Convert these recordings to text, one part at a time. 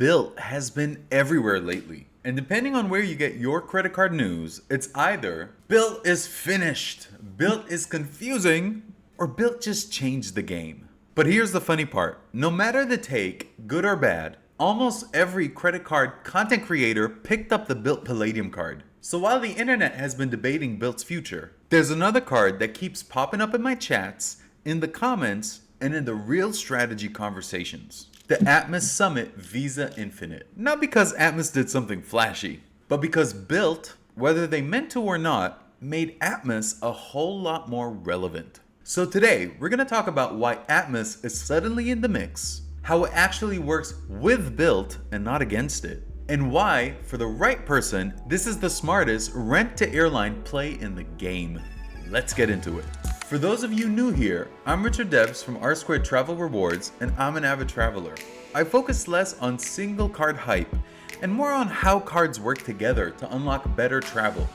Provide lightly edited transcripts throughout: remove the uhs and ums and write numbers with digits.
BILT has been everywhere lately. And depending on where you get your credit card news, it's either BILT is finished, BILT is confusing, or BILT just changed the game. But here's the funny part. No matter the take, good or bad, almost every credit card content creator picked up the BILT Palladium card. So while the internet has been debating BILT's future, there's another card that keeps popping up in my chats, in the comments, and in the real strategy conversations. The Atmos Summit Visa Infinite. Not because Atmos did something flashy, but because BILT, whether they meant to or not, made Atmos a whole lot more relevant. So today, we're going to talk about why Atmos is suddenly in the mix, how it actually works with BILT and not against it, and why, for the right person, this is the smartest rent-to-airline play in the game. Let's get into it. For those of you new here, I'm Richard Debs from R Squared Travel Rewards, and I'm an avid traveler. I focus less on single card hype and more on how cards work together to unlock better travel.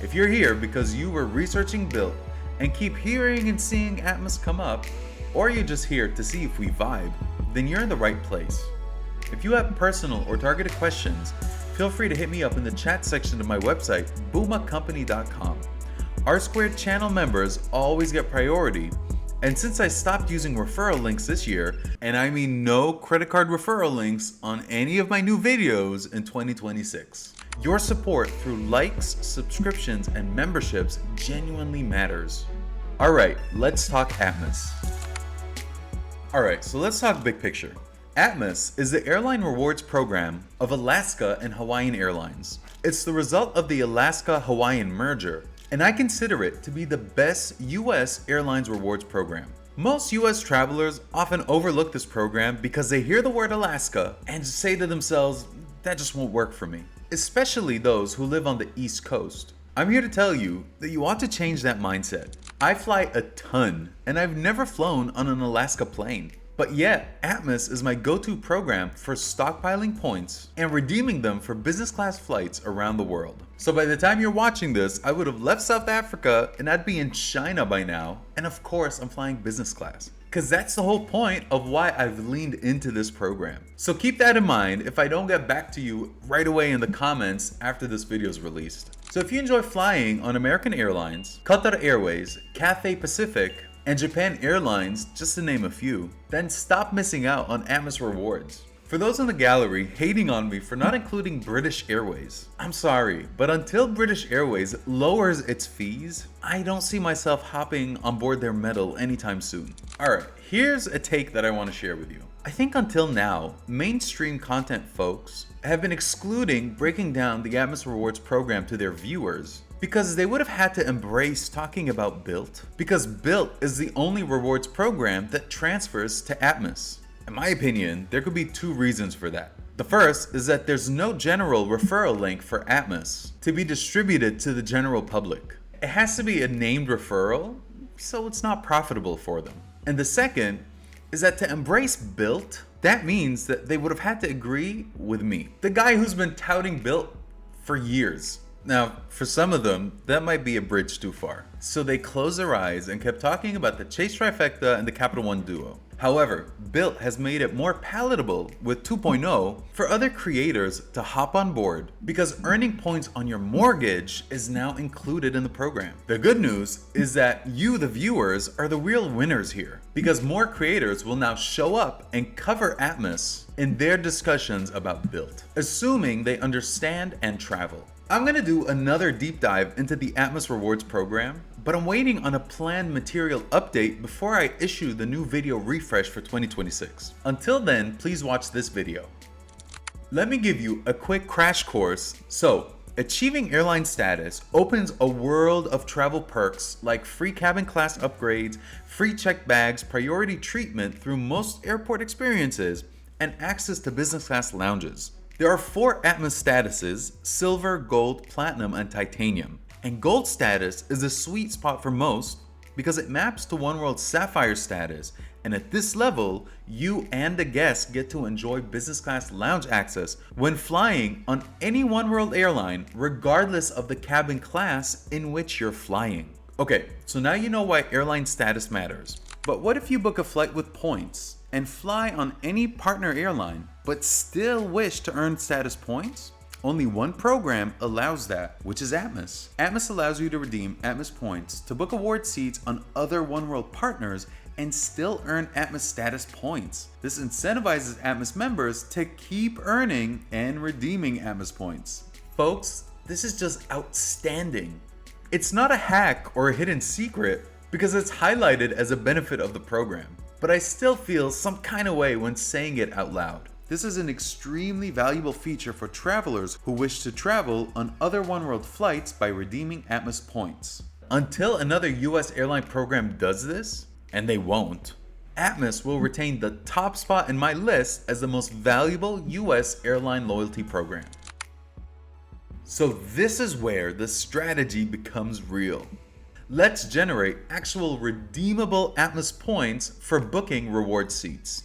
If you're here because you were researching BILT and keep hearing and seeing Atmos come up, or you're just here to see if we vibe, then you're in the right place. If you have personal or targeted questions, feel free to hit me up in the chat section of my website, boomacompany.com. R Squared channel members always get priority, and since I stopped using referral links this year, and I mean no credit card referral links on any of my new videos in 2026, your support through likes, subscriptions, and memberships genuinely matters. Alright, let's talk Atmos. Alright, so let's talk big picture. Atmos is the airline rewards program of Alaska and Hawaiian Airlines. It's the result of the Alaska-Hawaiian merger, and I consider it to be the best US airlines rewards program. Most US travelers often overlook this program because they hear the word Alaska and say to themselves, that just won't work for me. Especially those who live on the East Coast. I'm here to tell you that you ought to change that mindset. I fly a ton, and I've never flown on an Alaska plane. But yet, Atmos is my go-to program for stockpiling points and redeeming them for business class flights around the world. So by the time you're watching this, I would have left South Africa and I'd be in China by now. And of course, I'm flying business class. Because that's the whole point of why I've leaned into this program. So keep that in mind if I don't get back to you right away in the comments after this video is released. So if you enjoy flying on American Airlines, Qatar Airways, Cathay Pacific, and Japan Airlines, just to name a few, then stop missing out on Atmos Rewards. For those in the gallery hating on me for not including British Airways, I'm sorry, but until British Airways lowers its fees, I don't see myself hopping on board their metal anytime soon. Alright, here's a take that I want to share with you. I think until now, mainstream content folks have been excluding breaking down the Atmos Rewards program to their viewers because they would have had to embrace talking about BILT, because BILT is the only rewards program that transfers to Atmos. In my opinion, there could be two reasons for that. The first is that there's no general referral link for Atmos to be distributed to the general public. It has to be a named referral, so it's not profitable for them. And the second is that to embrace BILT, that means that they would have had to agree with me, the guy who's been touting BILT for years. Now, for some of them, that might be a bridge too far. So they closed their eyes and kept talking about the Chase Trifecta and the Capital One Duo. However, BILT has made it more palatable with 2.0 for other creators to hop on board because earning points on your mortgage is now included in the program. The good news is that you, the viewers, are the real winners here because more creators will now show up and cover Atmos in their discussions about BILT, assuming they understand and travel. I'm gonna do another deep dive into the Atmos Rewards program, but I'm waiting on a planned material update before I issue the new video refresh for 2026. Until then, please watch this video. Let me give you a quick crash course. So, achieving airline status opens a world of travel perks like free cabin class upgrades, free checked bags, priority treatment through most airport experiences, and access to business class lounges. There are 4 Atmos statuses: Silver, Gold, Platinum, and Titanium. And Gold status is a sweet spot for most because it maps to Oneworld's Sapphire status, and at this level, you and the guests get to enjoy business class lounge access when flying on any Oneworld airline, regardless of the cabin class in which you're flying. Okay, so now you know why airline status matters. But what if you book a flight with points and fly on any partner airline, but still wish to earn status points? Only one program allows that, which is Atmos. Atmos allows you to redeem Atmos points to book award seats on other oneworld partners and still earn Atmos status points. This incentivizes Atmos members to keep earning and redeeming Atmos points. Folks, this is just outstanding. It's not a hack or a hidden secret because it's highlighted as a benefit of the program, but I still feel some kind of way when saying it out loud. This is an extremely valuable feature for travelers who wish to travel on other oneworld flights by redeeming Atmos points. Until another US airline program does this, and they won't, Atmos will retain the top spot in my list as the most valuable US airline loyalty program. So this is where the strategy becomes real. Let's generate actual redeemable Atmos points for booking reward seats.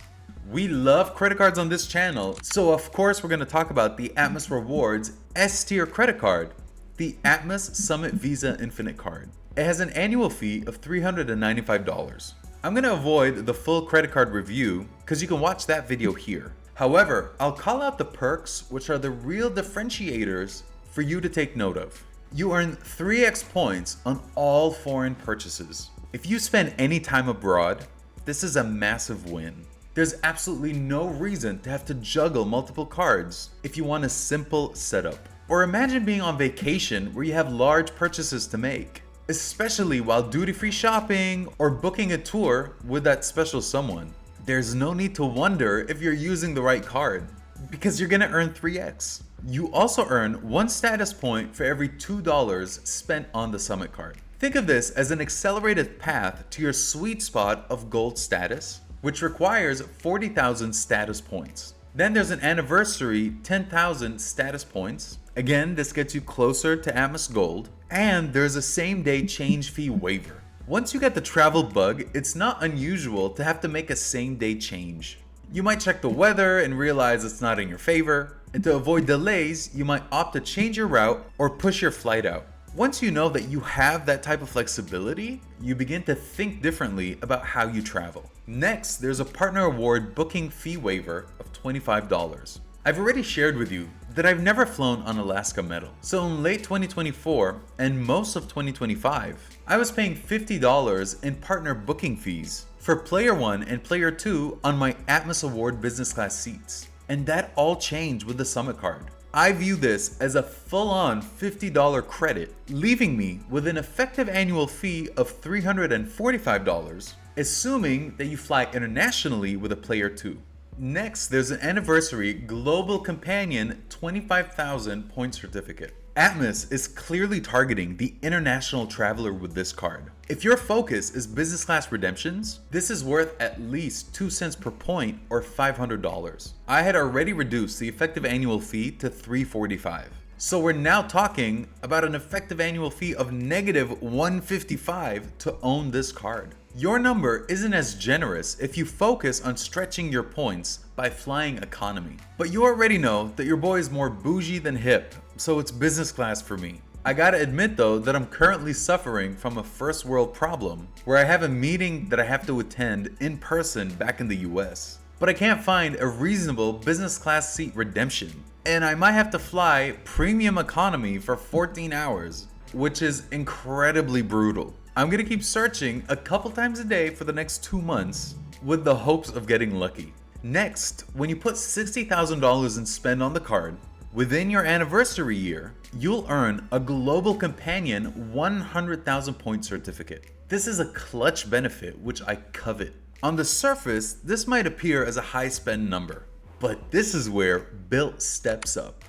We love credit cards on this channel, so of course we're going to talk about the Atmas Rewards S-tier credit card, the Atmos Summit Visa Infinite card. It has an annual fee of $395. I'm going to avoid the full credit card review because you can watch that video here. However, I'll call out the perks, which are the real differentiators for you to take note of. You earn 3x points on all foreign purchases. If you spend any time abroad, this is a massive win. There's absolutely no reason to have to juggle multiple cards if you want a simple setup. Or imagine being on vacation where you have large purchases to make, especially while duty-free shopping or booking a tour with that special someone. There's no need to wonder if you're using the right card because you're gonna earn 3x. You also earn 1 status point for every $2 spent on the Summit card. Think of this as an accelerated path to your sweet spot of gold status, which requires 40,000 status points. Then there's an anniversary 10,000 status points. Again, this gets you closer to Atmos Gold. And there's a same-day change fee waiver. Once you get the travel bug, it's not unusual to have to make a same-day change. You might check the weather and realize it's not in your favor. And to avoid delays, you might opt to change your route or push your flight out. Once you know that you have that type of flexibility, you begin to think differently about how you travel. Next, there's a partner award booking fee waiver of $25. I've already shared with you that I've never flown on Alaska Metal. So in late 2024 and most of 2025, I was paying $50 in partner booking fees for Player 1 and Player 2 on my Atmos Award business class seats. And that all changed with the Summit card. I view this as a full-on $50 credit, leaving me with an effective annual fee of $345, assuming that you fly internationally with a Player 2. Next, there's an anniversary Global Companion 25,000 point certificate. Atmos is clearly targeting the international traveler with this card. If your focus is business class redemptions, this is worth at least 2 cents per point or $500. I had already reduced the effective annual fee to $345. So we're now talking about an effective annual fee of negative $155 to own this card. Your number isn't as generous if you focus on stretching your points by flying economy. But you already know that your boy is more bougie than hip, so it's business class for me. I gotta admit though that I'm currently suffering from a first world problem where I have a meeting that I have to attend in person back in the US. But I can't find a reasonable business class seat redemption. And I might have to fly premium economy for 14 hours, which is incredibly brutal. I'm gonna keep searching a couple times a day for the next 2 months with the hopes of getting lucky. Next, when you put $60,000 in spend on the card, within your anniversary year, you'll earn a Global Companion 100,000 point certificate. This is a clutch benefit which I covet. On the surface, this might appear as a high spend number, but this is where BILT steps up.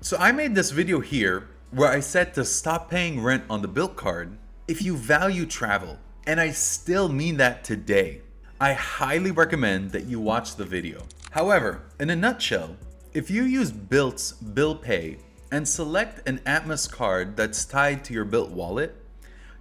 So I made this video here where I said to stop paying rent on the BILT card if you value travel, and I still mean that today. I highly recommend that you watch the video. However, in a nutshell, if you use BILT's Bill Pay and select an Atmos card that's tied to your BILT wallet,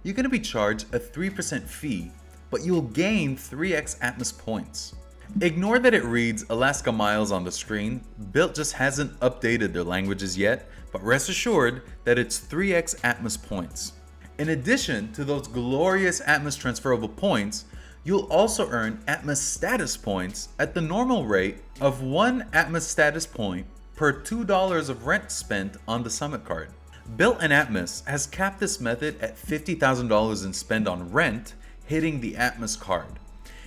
you're going to be charged a 3% fee, but you'll gain 3x Atmos points. Ignore that it reads Alaska Miles on the screen. BILT just hasn't updated their languages yet, but rest assured that it's 3x Atmos points. In addition to those glorious Atmos transferable points, You'll also earn Atmos status points at the normal rate of 1 Atmos status point per $2 of rent spent on the Summit card. BILT and Atmos has capped this method at $50,000 in spend on rent hitting the Atmos card.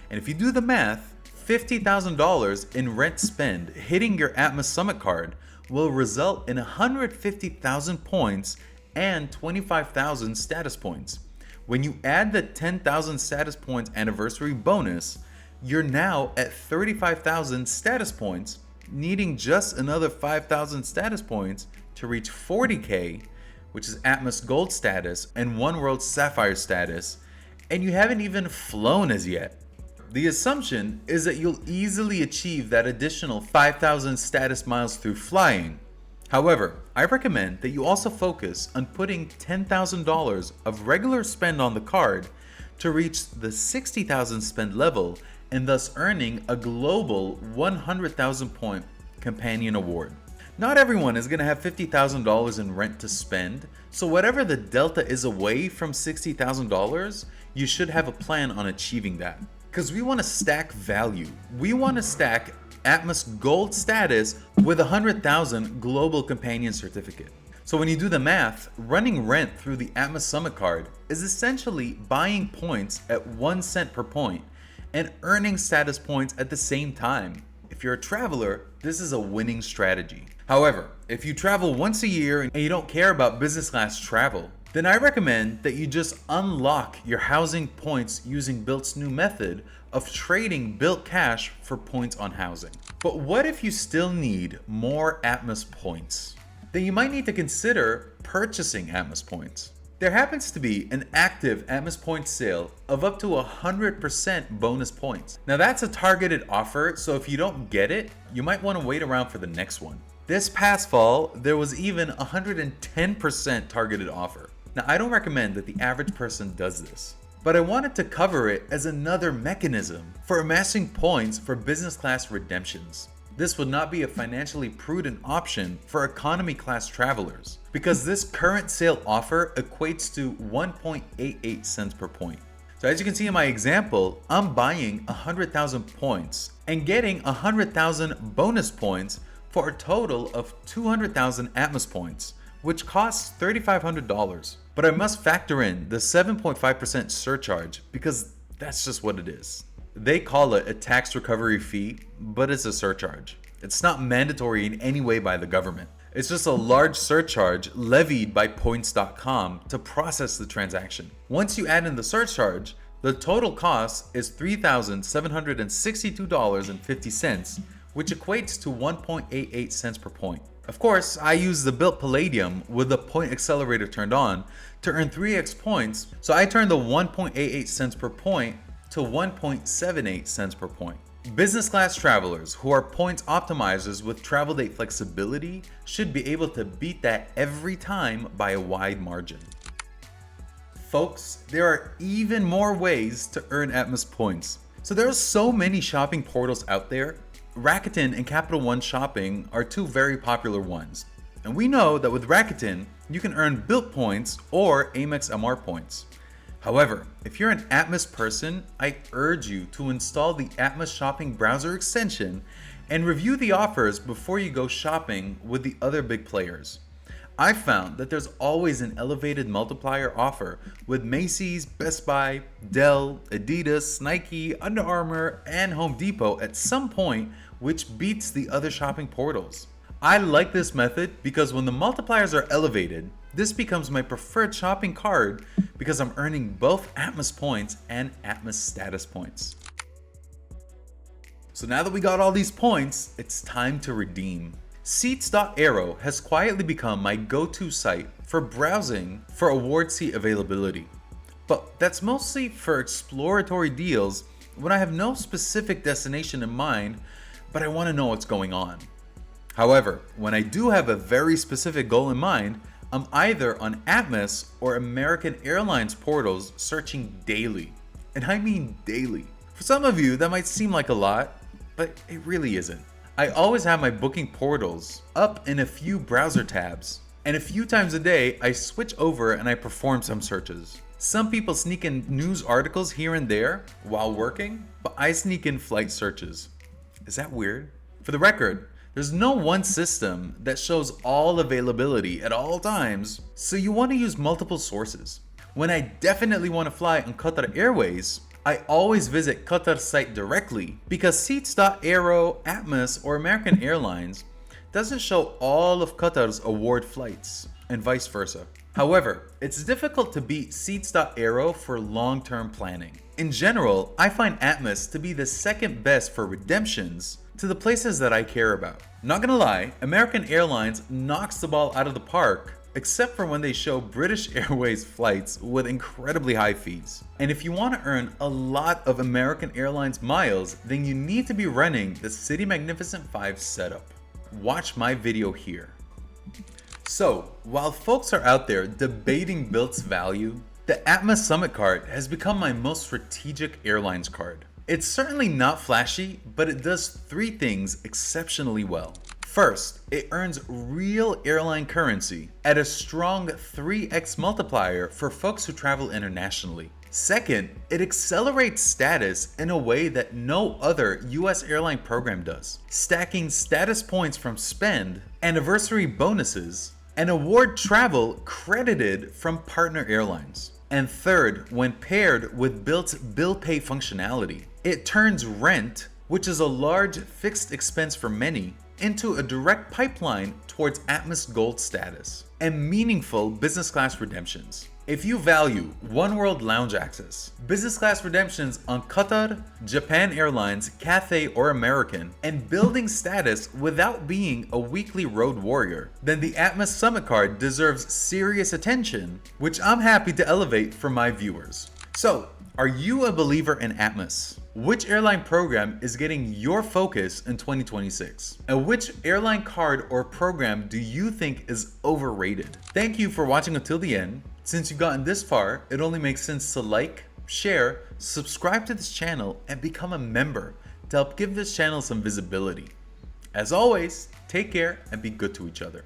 And if you do the math, $50,000 in rent spend hitting your Atmos Summit card will result in 150,000 points and 25,000 status points. When you add the 10,000 status points anniversary bonus, you're now at 35,000 status points, needing just another 5,000 status points to reach 40K, which is Atmos Gold status and One World Sapphire status, and you haven't even flown as yet. The assumption is that you'll easily achieve that additional 5,000 status miles through flying. However, I recommend that you also focus on putting $10,000 of regular spend on the card to reach the 60,000 spend level and thus earning a global 100,000 point companion award. Not everyone is going to have $50,000 in rent to spend, so whatever the delta is away from $60,000, you should have a plan on achieving that. Because we want to stack value. We want to stack Atmos Gold status with 100,000 Global Companion Certificate. So when you do the math, running rent through the Atmos Summit card is essentially buying points at 1 cent per point and earning status points at the same time. If you're a traveler, this is a winning strategy. However, if you travel once a year and you don't care about business class travel, then I recommend that you just unlock your housing points using BILT's new method of trading BILT cash for points on housing. But what if you still need more Atmos points? Then you might need to consider purchasing Atmos points. There happens to be an active Atmos points sale of up to 100% bonus points. Now that's a targeted offer, so if you don't get it, you might want to wait around for the next one. This past fall, there was even a 110% targeted offer. Now, I don't recommend that the average person does this, but I wanted to cover it as another mechanism for amassing points for business class redemptions. This would not be a financially prudent option for economy class travelers because this current sale offer equates to 1.88 cents per point. So as you can see in my example, I'm buying 100,000 points and getting 100,000 bonus points for a total of 200,000 Atmos points, which costs $3,500. But I must factor in the 7.5% surcharge because that's just what it is. They call it a tax recovery fee, but it's a surcharge. It's not mandatory in any way by the government. It's just a large surcharge levied by points.com to process the transaction. Once you add in the surcharge, the total cost is $3,762.50, which equates to 1.88 cents per point. Of course, I use the BILT Palladium with the point accelerator turned on to earn 3x points, so I turned the 1.88 cents per point to 1.78 cents per point. Business class travelers who are points optimizers with travel date flexibility should be able to beat that every time by a wide margin. Folks, there are even more ways to earn Atmos points. So there are so many shopping portals out there. Rakuten and Capital One Shopping are two very popular ones. And we know that with Rakuten, you can earn BILT points or Amex MR points. However, if you're an Atmos person, I urge you to install the Atmos Shopping browser extension and review the offers before you go shopping with the other big players. I've found that there's always an elevated multiplier offer with Macy's, Best Buy, Dell, Adidas, Nike, Under Armour, and Home Depot at some point, which beats the other shopping portals. I like this method because when the multipliers are elevated, this becomes my preferred shopping card because I'm earning both Atmos points and Atmos status points. So now that we got all these points, it's time to redeem. Seats.aero has quietly become my go-to site for browsing for award seat availability. But that's mostly for exploratory deals when I have no specific destination in mind, but I want to know what's going on. However, when I do have a very specific goal in mind, I'm either on Atmos or American Airlines portals searching daily. And I mean daily. For some of you, that might seem like a lot, but it really isn't. I always have my booking portals up in a few browser tabs, and a few times a day I switch over and I perform some searches. Some people sneak in news articles here and there while working, but I sneak in flight searches. Is that weird? For the record, there's no one system that shows all availability at all times, so you want to use multiple sources. When I definitely want to fly on Qatar Airways, I always visit Qatar's site directly because Seats.aero, Atmos, or American Airlines doesn't show all of Qatar's award flights, and vice versa. However, it's difficult to beat Seats.aero for long-term planning. In general, I find Atmos to be the second best for redemptions to the places that I care about. Not gonna lie, American Airlines knocks the ball out of the park, except for when they show British Airways flights with incredibly high fees. And if you want to earn a lot of American Airlines miles, then you need to be running the City Magnificent 5 setup. Watch my video here. So, while folks are out there debating BILT's value, the Atmos Summit card has become my most strategic airlines card. It's certainly not flashy, but it does 3 things exceptionally well. First, it earns real airline currency at a strong 3x multiplier for folks who travel internationally. Second, it accelerates status in a way that no other US airline program does, stacking status points from spend, anniversary bonuses, and award travel credited from partner airlines. And third, when paired with BILT's bill pay functionality, it turns rent, which is a large fixed expense for many, into a direct pipeline towards Atmos Gold status and meaningful business class redemptions. If you value One World Lounge access, business class redemptions on Qatar, Japan Airlines, Cathay, or American, and building status without being a weekly road warrior, then the Atmos Summit card deserves serious attention, which I'm happy to elevate for my viewers. So, are you a believer in Atmos? Which airline program is getting your focus in 2026? And which airline card or program do you think is overrated? Thank you for watching until the end. Since you've gotten this far, it only makes sense to like, share, subscribe to this channel, and become a member to help give this channel some visibility. As always, take care and be good to each other.